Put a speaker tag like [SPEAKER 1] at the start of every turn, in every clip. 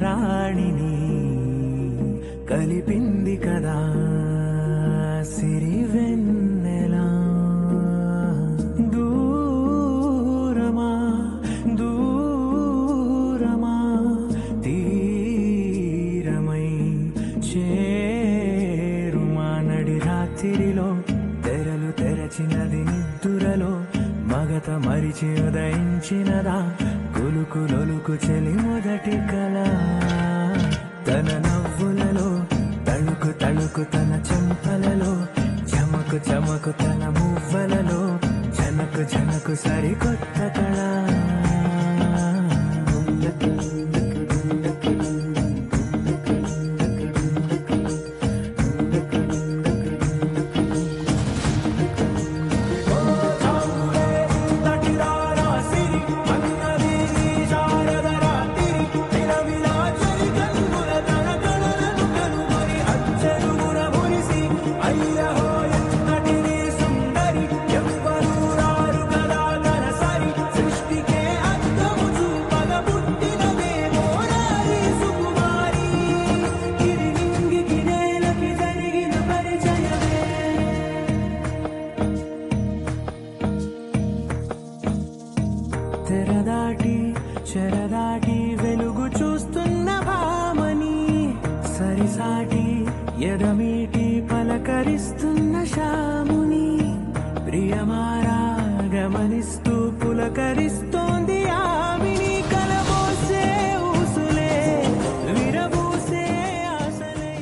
[SPEAKER 1] రాణిని కలిపింది కదా సిరి వెన్నెలా. దూరమా దూరమా తీరమై చేరుమా నడి రాత్రిలో తెరలు తెరచినది నిద్దురలో మగత మరిచి ఉదయించినదా కొలుకు లొలుకు చెలి మొదటి కళ. తన నవ్వులలో తళుకు తళుకు తన చెంపలలో చమకు చమకు తన మువ్వలలో జనకు జనకు సరికొత్త కళ. తెరదాటి చెరదాటి వెలుగు చూస్తున్న భామని సరిసాటి ఎదమీటి పలకరిస్తున్న శాముని ప్రియమారా గమనిస్తూ పులకరిస్తోంది ఆమిని. కలబోసే ఊసులే విరబూసే ఆశలై.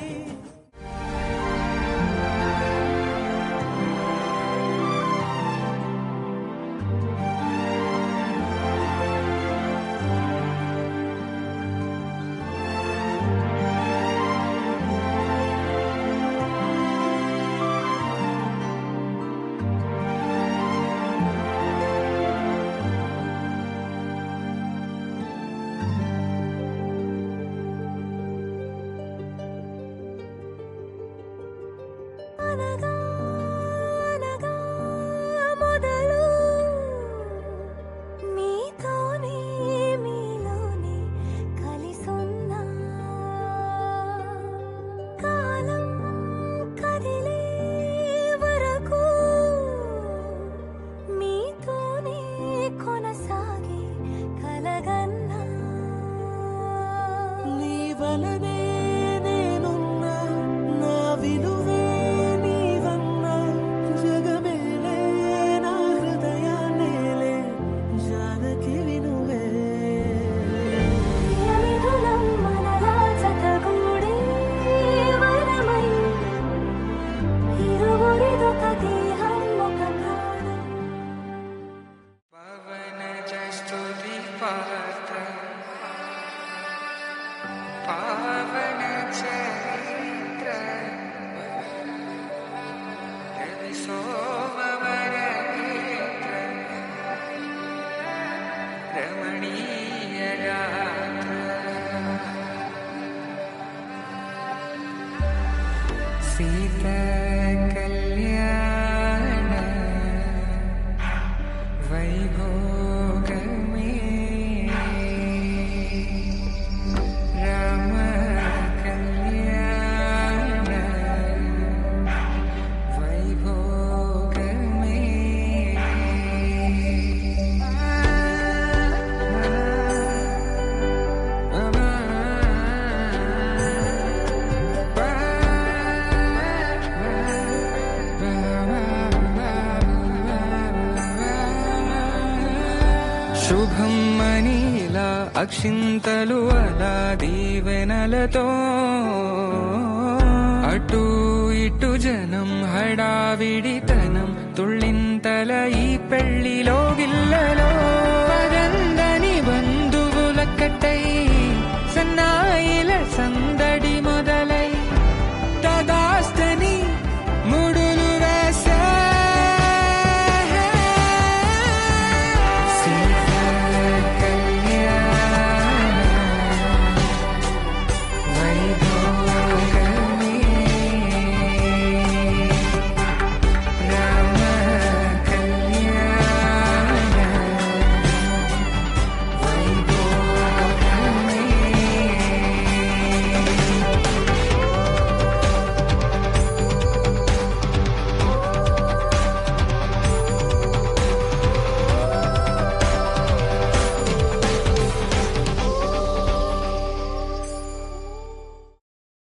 [SPEAKER 1] సీతా కళ్యాణ వైభోగమే రామ కళ్యాణ వైభోగమే. శుభం మనీలా అక్షింతలు అలా దీవెనలతో అటు ఇటు జనం హడావిడితనం తుళ్ళింతల ఈ పెళ్లిలో గిల్లలో